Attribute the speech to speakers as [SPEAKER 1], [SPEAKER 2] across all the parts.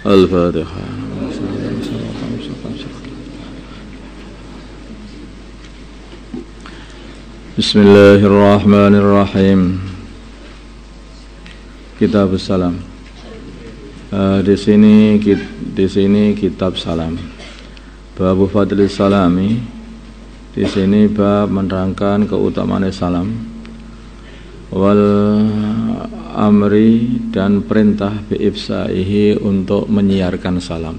[SPEAKER 1] Al-Fatihah. Bismillahirrahmanirrahim. Kitab salam. Di sini kitab salam. Bab fadlis salami. Di sini bab menerangkan keutamaan salam. Wal amri dan perintah bi'ifsa'ihi untuk menyiarkan salam.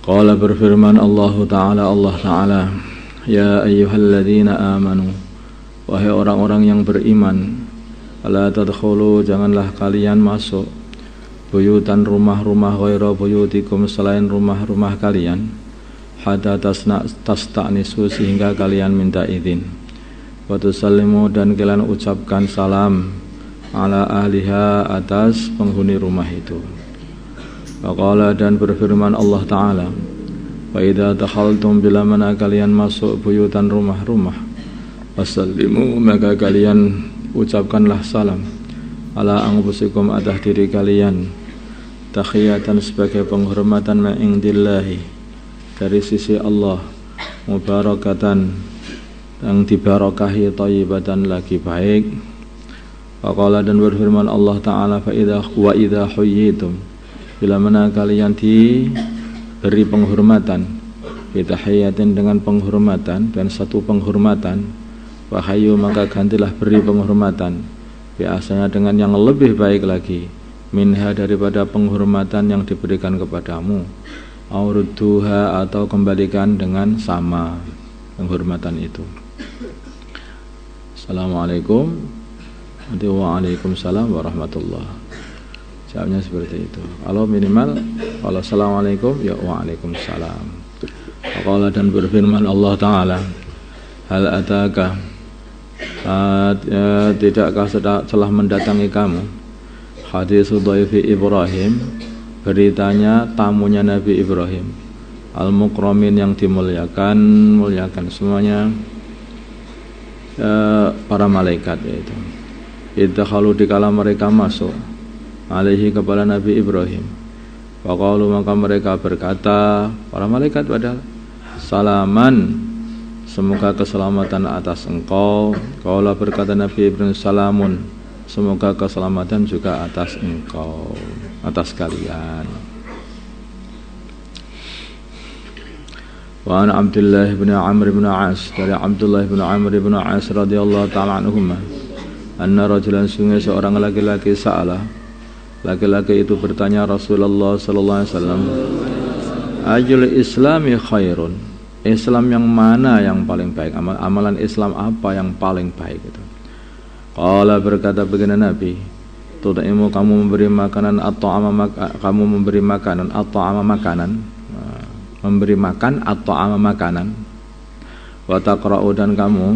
[SPEAKER 1] Qala berfirman Allah Ta'ala, ya ayyuhalladzina amanu, wahai orang-orang yang beriman, la tadkhulu, janganlah kalian masuk buyutan rumah-rumah ghaira buyutikum, selain rumah-rumah kalian, hatta tasta'nisu, sehingga kalian minta izin, wa tusallimu, dan kalian ucapkan salam, ala ahliha, atas penghuni rumah itu. Waqala, dan berfirman Allah Ta'ala, wa idza dakhaltum, bila mana kalian masuk buyutan rumah-rumah, wasallimu, maka kalian ucapkanlah salam, ala anfusikum, atas diri kalian, tahiyatan, sebagai penghormatan, ma'indillahi, dari sisi Allah, mubarakatan, yang dibarakahi, thayyibatan, lagi baik. Waqala, dan berfirman Allah Ta'ala, wa idza huyyitum, bila mana kalian diberi penghormatan, bitahiyatin, dengan penghormatan, dan satu penghormatan, wahyu, maka gantilah beri penghormatan, biasanya dengan yang lebih baik lagi, minha, daripada penghormatan yang diberikan kepadamu, aurudduha, atau kembalikan dengan sama penghormatan itu. Assalamualaikum, waalaikumsalam warahmatullah. Jawabnya seperti itu. Kalau minimal, kalau assalamualaikum, ya waalaikumsalam. Qala, dan berfirman Allah Ta'ala, hal ataka, tidakkah telah mendatangi kamu, hadis dhaifi Ibrahim, beritanya tamunya Nabi Ibrahim, al-mukramin, yang dimuliakan semuanya, para malaikat, yaitu idkhalu, dikala mereka masuk, alaihi, kepada Nabi Ibrahim, waqalu, maka mereka berkata, para malaikat padahal, salaman, semoga keselamatan atas engkau. Qala, berkata Nabi Ibrahim, salamun, semoga keselamatan juga atas engkau, atas kalian. Wa an Abdullah bin Amr bin As, dari Abdullah bin Amr bin As radhiyallahu ta'ala anhuma, anna rajulan, sungguh seorang laki-laki, sa'ala, laki-laki itu bertanya Rasulullah sallallahu alaihi wasallam, ajul islami khairun, Islam yang mana yang paling baik, amalan Islam apa yang paling baik itu. Qala, berkata begini Nabi, tudaimu, kamu memberi makanan, atau kamu memberi makanan, atau makanan, memberi makan atau makanan, wa taqra'u, dan kamu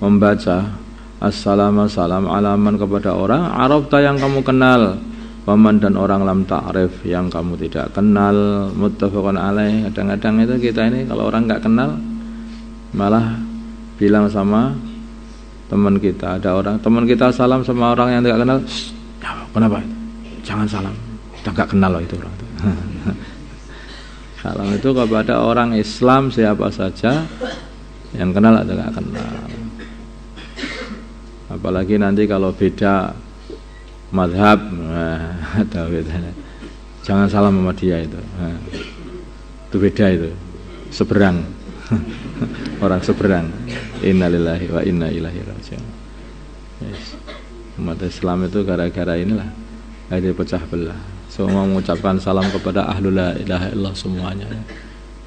[SPEAKER 1] membaca assalamu, salam, alaman, kepada orang arafta, yang kamu kenal, waman, dan orang lam ta'rif, yang kamu tidak kenal. Muttafaqun alaih. Kadang-kadang itu kita ini kalau orang enggak kenal malah bilang sama teman kita, ada orang teman kita salam sama orang yang tidak kenal, kenapa? Jangan salam, kita enggak kenal loh itu orang itu. Salam itu kepada orang Islam siapa saja, yang kenal atau enggak kenal. Apalagi nanti kalau beda madhab, ada bedanya. Jangan salam sama dia itu. Itu beda itu. Seberang. Orang seberang. Innalillahi wa inna ilaihi raji'un. Yes. Umat Islam itu gara-gara inilah jadi pecah belah. Semua mengucapkan salam kepada ahlul la ilaha illallah semuanya.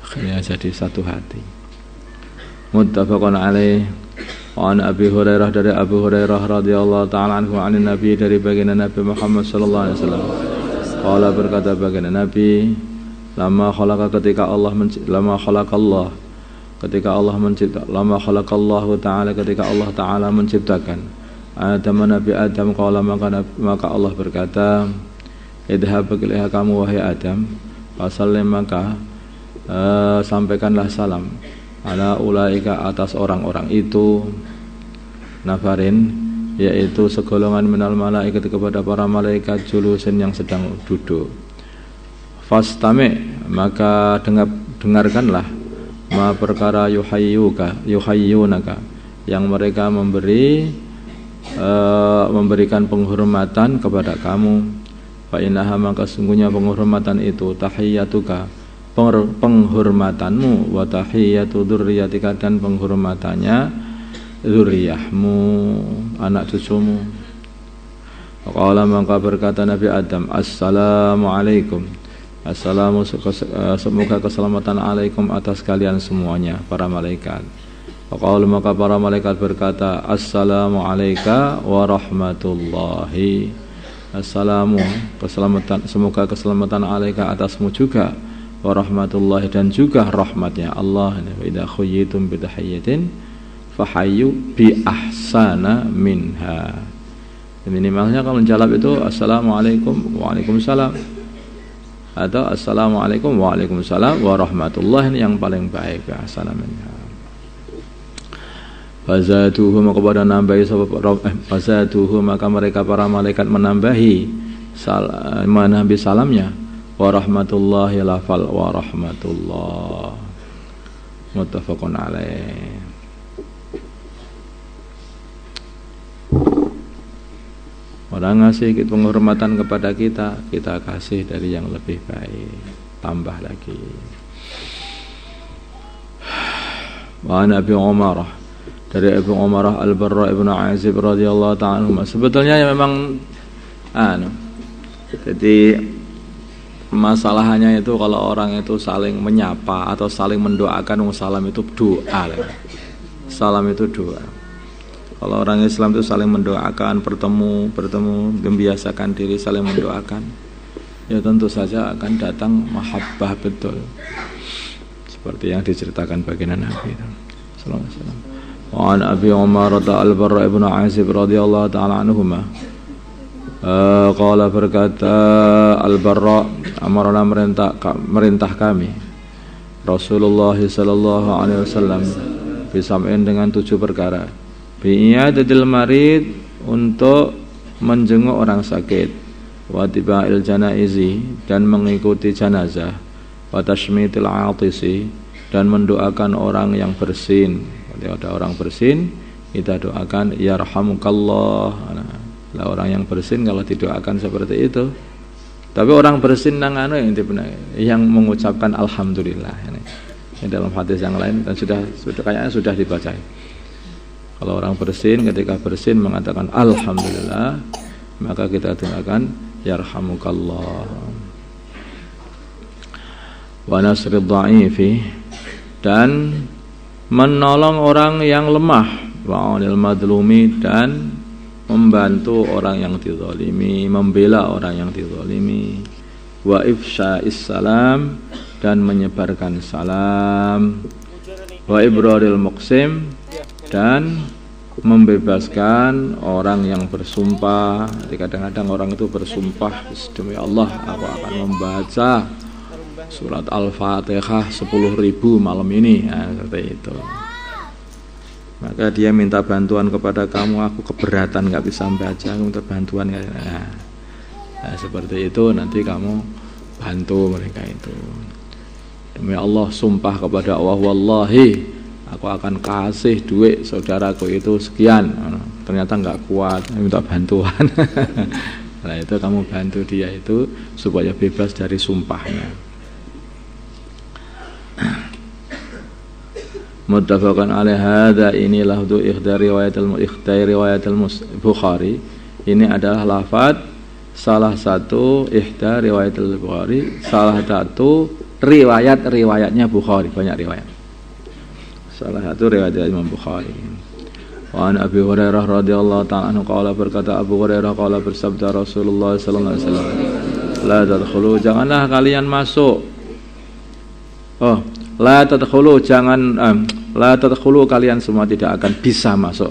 [SPEAKER 1] Akhirnya jadi satu hati. Muttafaqun alaih. Wa an Abi Hurairah, dari Abu Hurairah radhiyallahu ta'ala anhu, anin Nabi, dari baginda Nabi Muhammad sallallahu alaihi wasallam. Qala, berkata baginda Nabi, lama khalaqa, ketika Allah menciptakan Adam, Nabi Adam, qala, maka Allah berkata, idhab, pergilah kamu wahai Adam, fasallim, maka sampaikanlah salam, ala ulaika, atas orang-orang itu, nafarin, yaitu segolongan minal malaikat, kepada para malaikat, julusin, yang sedang duduk. Fastami, maka dengarkanlah, ma perkara yuhayyunaka, yang mereka memberikan penghormatan kepada kamu. Fa innaha, maka sungguhnya penghormatan itu, tahiyyatuka, penghormatanmu, wa tahiyyatu dzurriyyatika, dan penghormatannya zuriyahmu, anak cucumu. Qala, maka berkata Nabi Adam, assalamualaikum, assalamu, semoga keselamatan alaikum atas kalian semuanya, para malaikat. Qala, maka para malaikat berkata, assalamu alayka wa rahmatullahi, assalamu, keselamatan, semoga keselamatan alaika atasmu juga, wa rahmatullahi, dan juga rahmatnya Allah. Wa idza khuyyitum bi tahiyyatin fahayyu bi ahsana minha. Minimalnya kalau menjawab itu assalamualaikum, waalaikumsalam, atau assalamualaikum, waalaikumsalam, warahmatullahi, yang paling baik, ahsana minha. Fazatuhu, maka pada nambahi fazatuhu, maka mereka para malaikat menambahi salamnya, warahmatullahi, lafal warahmatullah, muttafaqun alaih. Orang ngasih penghormatan kepada kita, kita kasih dari yang lebih baik, tambah lagi. Wa Nabi Umar, dari Abu Umar Al-Barra ibn Azib radhiyallahu ta'ala anhu. Sebetulnya ya memang jadi masalahnya itu kalau orang itu saling menyapa atau saling mendoakan, salam itu doa. Salam itu doa. Kalau orang Islam itu saling mendoakan, bertemu, membiasakan diri saling mendoakan, ya tentu saja akan datang mahabbah betul, seperti yang diceritakan baginda Nabi sallallahu alaihi wasallam. Wa an Abi Umar Al-Barra ibn Azib radhiyallahu ta'ala anhuma, qala, berkata Al-Barra, amarna, merintah kami Rasulullah sallallahu alaihi wasallam bisam'in, dengan 7 perkara. Bi'iyadatil marid, untuk menjenguk orang sakit, wa tiba'il janaizi, dan mengikuti janazah, wa tashmitil atisi, dan mendoakan orang yang bersin. Kalau ada orang bersin, kita doakan yarhamukallah. Lah orang yang bersin kalau didoakan seperti itu. Tapi orang bersin yang mengucapkan alhamdulillah, ini dalam hadis yang lain, dan kayaknya sudah dibaca. Kalau orang bersin, ketika bersin mengatakan alhamdulillah, maka kita doakan yarhamukallah. Wa nasrid dha'ifi, dan menolong orang yang lemah, wa 'anil madlumi, dan membantu orang yang dizalimi, membela orang yang dizalimi, wa ifsya'is salam, dan menyebarkan salam, wa ibraril muqsim, dan membebaskan orang yang bersumpah. Jadi kadang-kadang orang itu bersumpah, demi Allah aku akan membaca surat Al-Fatihah 10.000 malam ini, seperti itu. Maka dia minta bantuan kepada kamu, aku keberatan nggak bisa membaca, aku minta bantuan. Seperti itu, nanti kamu bantu mereka itu. Demi Allah, sumpah kepada Allah, wallahi aku akan kasih duit saudaraku itu sekian. Ternyata nggak kuat, minta bantuan. Nah itu kamu bantu dia itu supaya bebas dari sumpahnya. Muttafaqan alaih. Hadza, inilah ikhda riwayatul Bukhari. Ini adalah lafaz salah satu ikhda riwayatul Bukhari, salah satu riwayatnya Bukhari, banyak riwayat. Salah satu riwayat Imam Bukhari. Wa an Abi Hurairah radhiyallahu ta'ala anhu qala, berkata Abu Hurairah, qala, bersabda Rasulullah sallallahu alaihi wasallam, la tadkhulu, janganlah kalian masuk. La tadkhulu, la tadkhulu, kalian semua tidak akan bisa masuk.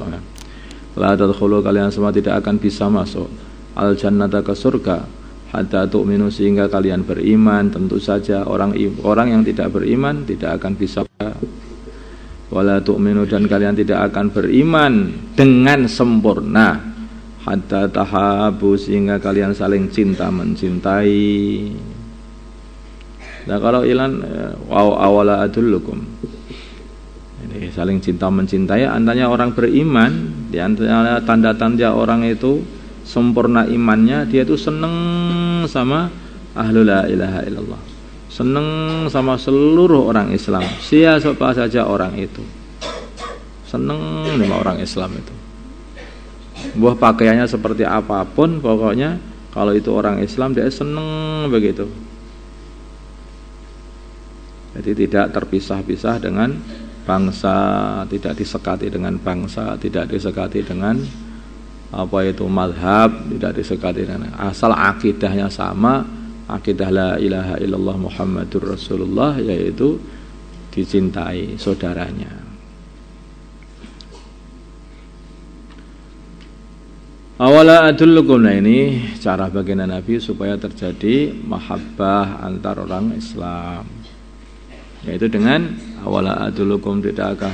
[SPEAKER 1] La tadkhulu, kalian semua tidak akan bisa masuk al jannata, ke surga, hatta tu'minu, sehingga kalian beriman. Tentu saja orang yang tidak beriman tidak akan bisa. Wala tu'minu, dan kalian tidak akan beriman dengan sempurna, hatta tahabu, sehingga kalian saling cinta mencintai. Nah kalau ilan awala adullukum, ini saling cinta mencintai antara orang beriman. Di antara tanda-tanda orang itu sempurna imannya, dia itu seneng sama ahlul la ilaha illallah, seneng sama seluruh orang Islam, siapa saja orang itu, seneng sama orang Islam itu. Buah pakaiannya seperti apapun, pokoknya kalau itu orang Islam dia seneng begitu. Jadi tidak terpisah-pisah dengan bangsa, tidak disekati dengan bangsa, tidak disekati dengan apa itu mazhab, tidak disekati dengan, asal akidahnya sama, akidah la ilaha illallah Muhammadur Rasulullah, yaitu dicintai saudaranya. Awala adullukum, nah ini cara baginda Nabi supaya terjadi mahabbah antar orang Islam, yaitu dengan awala adullukum, tidakkah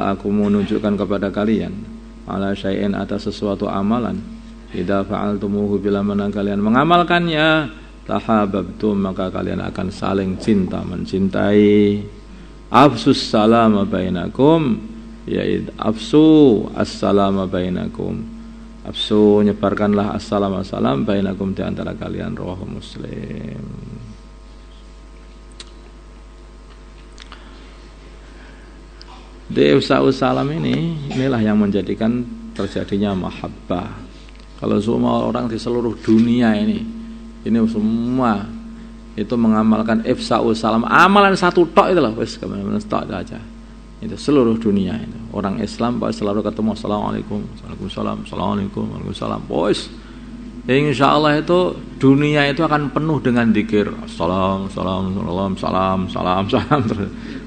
[SPEAKER 1] aku menunjukkan kepada kalian ala syai'in, atas sesuatu amalan, idza fa'altumuhu, bila mana kalian mengamalkannya, tahabbtum, maka kalian akan saling cinta mencintai. Afsus salama bainakum, yaitu afsu as-salama bainakum, afsu nyebarkanlah assalamu salam bainakum, di antara kalian. Rawahu Muslim. Ifsa'us salam inilah yang menjadikan terjadinya mahabbah. Kalau semua orang di seluruh dunia ini semua itu mengamalkan ifsa'us salam, amalan satu tok itu loh, wis kemana-mana tok aja. Itu seluruh dunia itu. Orang Islam pasti selalu ketemu assalamualaikum, waalaikumsalam, assalamualaikum, waalaikumsalam. Bos, insyaallah itu dunia itu akan penuh dengan zikir, salam, salam, salam, salam, salam, salam,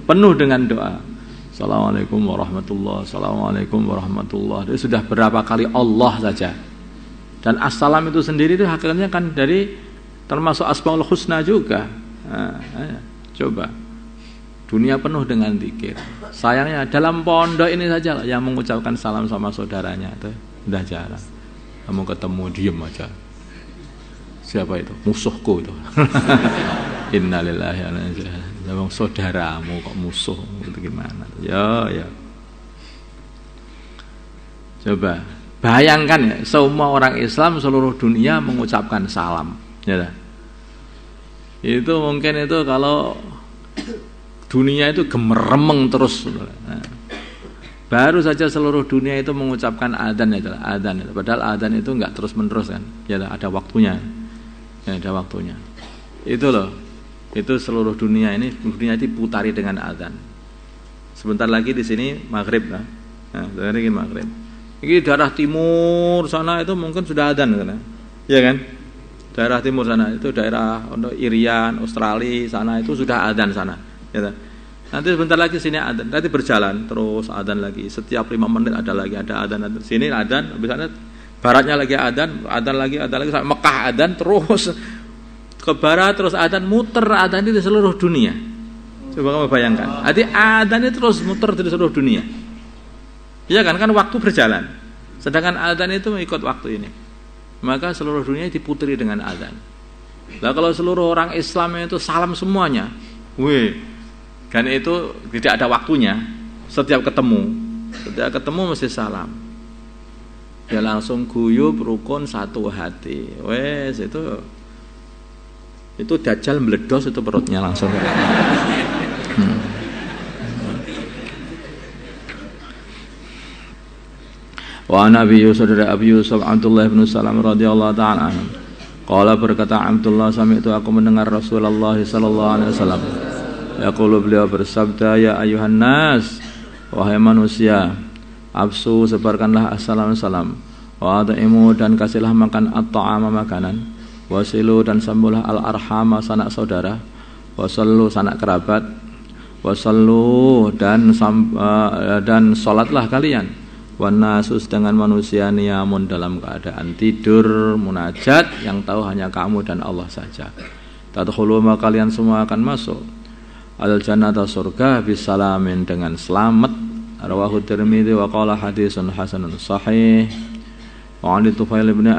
[SPEAKER 1] penuh dengan doa. Assalamualaikum warahmatullahi, assalamualaikum warahmatullahi. Itu sudah berapa kali Allah saja. Dan assalam itu sendiri itu hakikatnya kan dari termasuk asmaul husna juga. Coba, dunia penuh dengan zikir. Sayangnya dalam pondok ini saja lah yang mengucapkan salam sama saudaranya itu sudah jarang. Kamu ketemu diem aja. Siapa itu? Musuhku itu. Innalillahi wa inna ilaihi raji'un. Memang saudaramu kok musuh, itu gimana? Ya. Coba bayangkan ya, semua orang Islam seluruh dunia mengucapkan salam, ya. Itu mungkin itu kalau dunia itu gemeremeng terus. Nah, baru saja seluruh dunia itu mengucapkan adzan itu, adzan itu. Padahal adzan itu enggak terus-menerus kan, ya ada waktunya. Ya, ada waktunya. Itu loh. Itu seluruh dunia ini diputari dengan adzan. Sebentar lagi di sini maghrib lah. Nah, lagi maghrib. Ini daerah timur sana itu mungkin sudah adzan kan? Ya kan? Daerah timur sana itu daerah Irian, Australia sana itu sudah adzan sana. Ya. Nanti sebentar lagi sini adzan. Nanti berjalan terus adzan lagi. Setiap 5 menit ada lagi ada adzan. Sini adzan, habis sana baratnya lagi adzan lagi sampai Mekah adzan terus. Ke barat terus adzan, muter adzan itu di seluruh dunia. Coba kamu bayangkan. Jadi adzan itu terus muter di seluruh dunia. Iya kan waktu berjalan. Sedangkan adzan itu mengikut waktu ini. Maka seluruh dunia diputri dengan adzan. Nah kalau seluruh orang Islam itu salam semuanya, dan itu tidak ada waktunya. Setiap ketemu mesti salam. Ya langsung guyub rukun satu hati. Wes itu dajjal meledos itu perutnya langsung. Wa Nabi Yusuf dari Abi Yusuf Abdullah bin Salam radhiyallahu ta'ala anhu. Qala, berkata Abdullah, sami'tu, aku mendengar Rasulullah sallallahu alaihi wasallam yaqulu, beliau bersabda, ya ayuhan nas, wahai manusia, absu, sebarkanlah assalamu salam, wa at'imu, dan kasihlah makan at-ta'ama, makanan, wasilu, dan sambullah al-arhama, sanak saudara, wasallu, sanak kerabat, wasallu, dan salatlah kalian, wanasus, dengan manusia niyamun, dalam keadaan tidur, munajat, yang tahu hanya kamu dan Allah saja. Tadkhulu, maka kalian semua akan masuk al-jannata, surga, bisalamin, dengan selamat. Rawahu Tirmidzi wa qala hadisun hasanun sahih. Wa an Tufail bin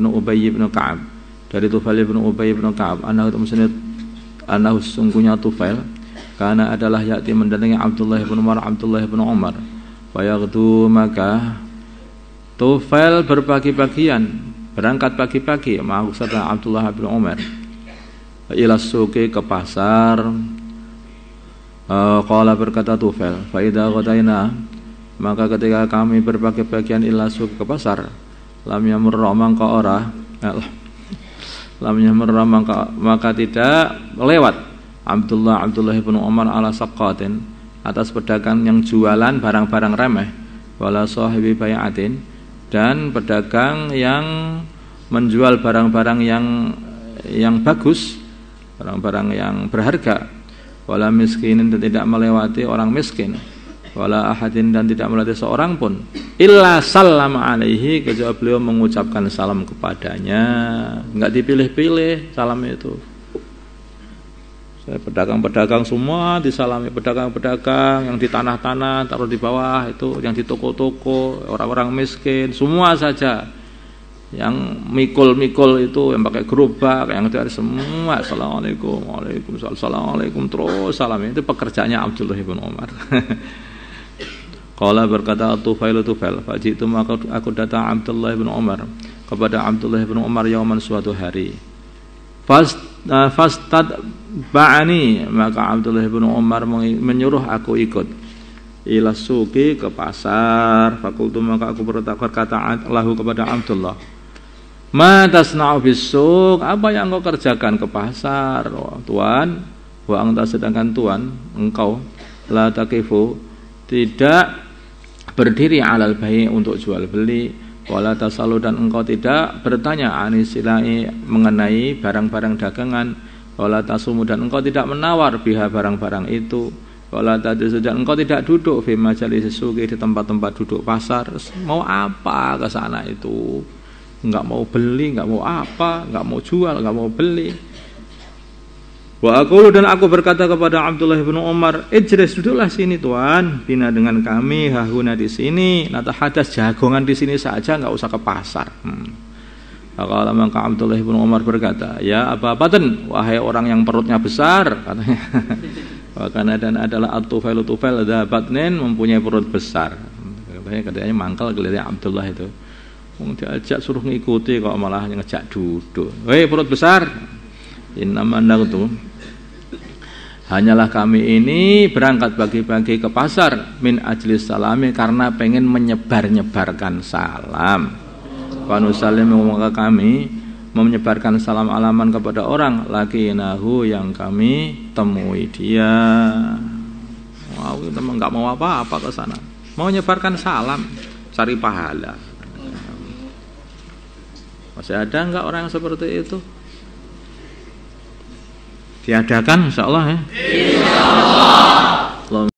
[SPEAKER 1] Ubay bin Ka'ab, dari Tufail bin Ubay bin Ka'ab anahu sungguhnya Tufail karena adalah ya'ti mendatangi Abdullah bin Umar fayaqdu, maka Tufail berpagi-pagian berangkat pagi-pagi ma'ahu serta Abdullah bin Umar ila suqi, ke pasar. Qala, berkata Tufail, fa idza ghadaina, maka ketika kami berpagi-pagian ila suqi, ke pasar, lam yamurra maka tidak lewat Abdullah bin Umar ala saqatin, atas pedagang yang jualan barang-barang remeh, wala sahibi bai'atin, dan pedagang yang menjual barang-barang yang bagus, barang-barang yang berharga, wala miskinin, dan tidak melewati orang miskin, wala ahadin, dan tidak melewati seorang pun, illa sallama alaihi, kecuali beliau mengucapkan salam kepadanya. Enggak dipilih-pilih salam itu. Pedagang-pedagang semua disalami, pedagang-pedagang yang di tanah-tanah taruh di bawah itu, yang di toko-toko, orang-orang miskin, semua saja. Yang mikul-mikul itu, yang pakai gerobak, yang itu ada semua. Assalamualaikum, waalaikumsalam, assalamualaikum, terus salam. Itu pekerjaannya Abdullah bin Umar. Qala, berkata Tufail, fajitu, maka aku datang Abdullah bin Umar kepada Abdullah bin Umar yauman, suatu hari. Fastad ba'ani, maka Abdullah bin Umar menyuruh aku ikut ila suqi, ke pasar. Fakultu, maka aku berkata lahu kepada Abdullah, ma tasna'u bis-suq, apa yang engkau kerjakan ke pasar? Tuan, wa anta, sedangkan Tuan, engkau la taqifu, tidak berdiri alal bai', untuk jual beli, wala tasalu, dan engkau tidak bertanya anisilai, mengenai barang-barang dagangan, wala tasumu, dan engkau tidak menawar biha, barang-barang itu, wala tadus, dan engkau tidak duduk fi majalis suqi, di tempat-tempat duduk pasar. Mau apa ke sana itu? Enggak mau beli, enggak mau apa, enggak mau jual, enggak mau beli. Wa aqulu, dan aku berkata kepada Abdullah bin Umar, ijlis, duduklah sini Tuan, bina, dengan kami, hahuna, di sini, natahadas, jagongan di sini saja, enggak usah ke pasar. Maka Abdullah bin Umar berkata, ya Aba Batn, wahai orang yang perutnya besar, katanya. Karena dan adalah Tufail batnin, mempunyai perut besar. Katanya mangkal kelihatan Abdullah itu. Diajak suruh ngikuti kok malah ngejak duduk. Hei perut besar, innama naqtu, hanyalah kami ini berangkat pagi-pagi ke pasar, min ajlis salami, karena pengen menyebar-nyebarkan salam. Wanusalim, maka kami menyebarkan salam alaman kepada orang, lakinahu, yang kami temui dia. Wow, kita enggak mau apa-apa ke sana, mau menyebarkan salam, cari pahala. Masih ada enggak orang yang seperti itu? Diadakan insyaallah ya. Insyaallah.